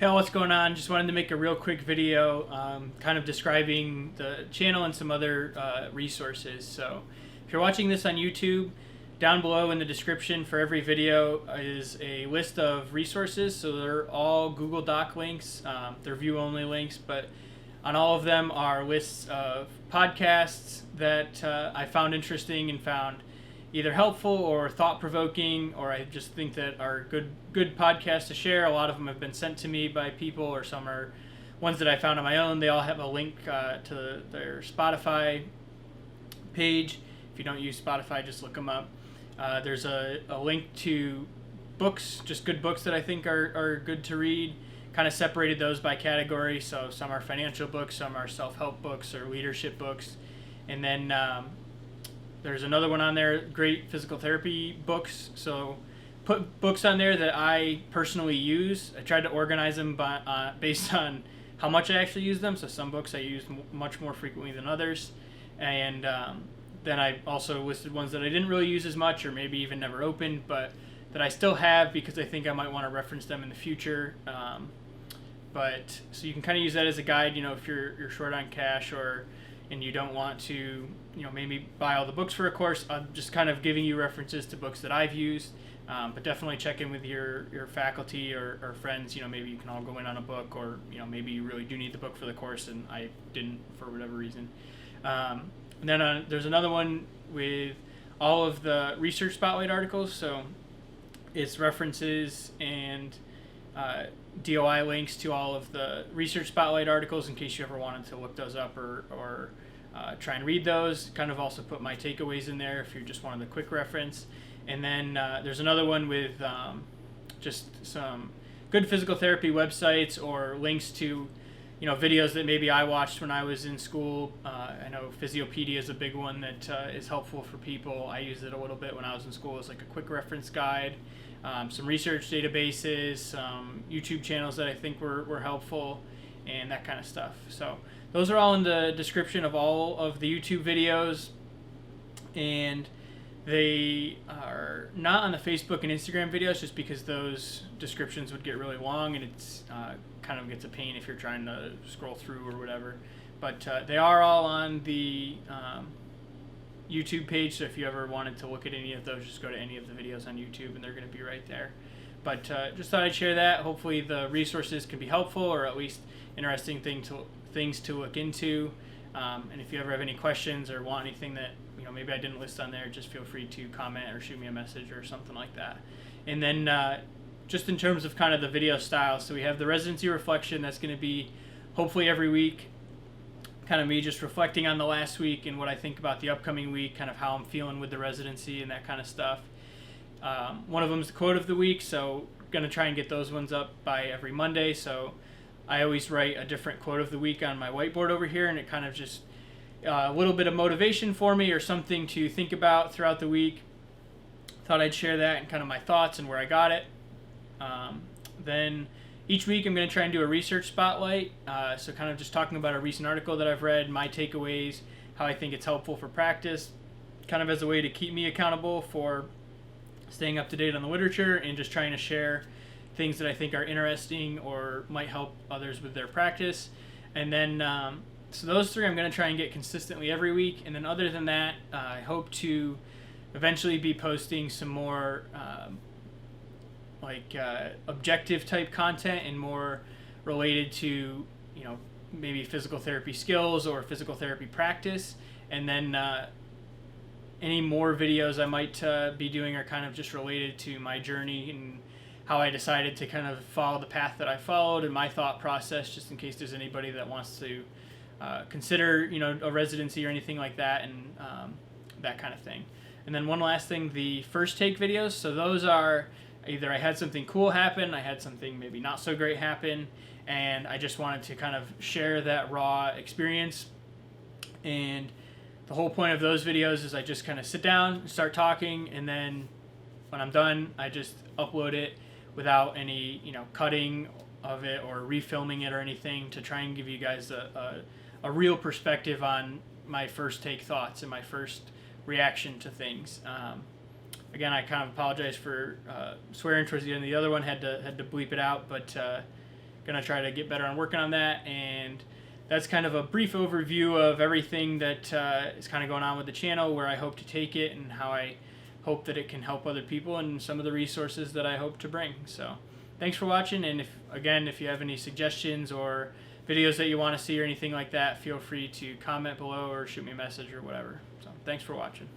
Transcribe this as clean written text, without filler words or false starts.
Hey, what's going on? Just wanted to make a real quick video kind of describing the channel and some other resources. So if you're watching this on YouTube, down below in the description for every video is a list of resources. So they're all Google Doc links. They're view-only links, but on all of them are lists of podcasts that I found interesting and found either helpful or thought-provoking, or I just think that are good podcasts to share. A lot of them have been sent to me by people, or some are ones that I found on my own. They all have a link to their Spotify page. If you don't use Spotify, just look them up. There's a link to books, just good books that I think are good to read. Kind of separated those by category, so some are financial books, some are self-help books or leadership books. And then there's another one on there, great physical therapy books. So put books on there that I personally use. I tried to organize them based on how much I actually use them. So some books I use much more frequently than others. And then I also listed ones that I didn't really use as much, or maybe even never opened, but that I still have because I think I might want to reference them in the future. But so you can kind of use that as a guide, if you're short on cash and you don't want to, maybe buy all the books for a course. I'm just kind of giving you references to books that I've used, but definitely check in with your faculty or friends. Maybe you can all go in on a book, or maybe you really do need the book for the course and I didn't for whatever reason. And then there's another one with all of the research spotlight articles. So it's references and DOI links to all of the research spotlight articles in case you ever wanted to look those up or try and read those. Kind of also put my takeaways in there if you just wanted a quick reference. And then there's another one with just some good physical therapy websites or links to videos that maybe I watched when I was in school. I know Physiopedia is a big one that is helpful for people. I used it a little bit when I was in school as like a quick reference guide. Some research databases, some YouTube channels that I think were helpful, and that kind of stuff. So those are all in the description of all of the YouTube videos, and they are not on the Facebook and Instagram videos just because those descriptions would get really long, and it's kind of gets a pain if you're trying to scroll through or whatever. But they are all on the YouTube page, so if you ever wanted to look at any of those, just go to any of the videos on YouTube and they're going to be right there. But just thought I'd share that. Hopefully the resources can be helpful, or at least interesting things to look into. And if you ever have any questions or want anything that maybe I didn't list on there, just feel free to comment or shoot me a message or something like that. And then just in terms of kind of the video style, so we have the residency reflection. That's going to be hopefully every week. Kind of me just reflecting on the last week and what I think about the upcoming week, kind of how I'm feeling with the residency and that kind of stuff. One of them is the quote of the week, so going to try and get those ones up by every Monday. So I always write a different quote of the week on my whiteboard over here, and it kind of just a little bit of motivation for me or something to think about throughout the week. Thought I'd share that and kind of my thoughts and where I got it. Then each week I'm going to try and do a research spotlight, so kind of just talking about a recent article that I've read, my takeaways, how I think it's helpful for practice, kind of as a way to keep me accountable for staying up to date on the literature and just trying to share things that I think are interesting or might help others with their practice. And then so those three I'm going to try and get consistently every week. And then other than that, I hope to eventually be posting some more objective type content and more related to maybe physical therapy skills or physical therapy practice. And then any more videos I might be doing are kind of just related to my journey and how I decided to kind of follow the path that I followed and my thought process, just in case there's anybody that wants to consider a residency or anything like that, and that kind of thing. And then one last thing, the first take videos. So those are either I had something cool happen, I had something maybe not so great happen, and I just wanted to kind of share that raw experience. And the whole point of those videos is I just kind of sit down and start talking, and then when I'm done, I just upload it without any cutting of it or refilming it or anything, to try and give you guys a real perspective on my first take thoughts and my first reaction to things. Again, I kind of apologize for swearing towards the end. The other one had to bleep it out, but gonna try to get better on working on that. And that's kind of a brief overview of everything that is kind of going on with the channel, where I hope to take it, and how I hope that it can help other people, and some of the resources that I hope to bring. So thanks for watching, and if you have any suggestions or videos that you want to see or anything like that, feel free to comment below or shoot me a message or whatever. So thanks for watching.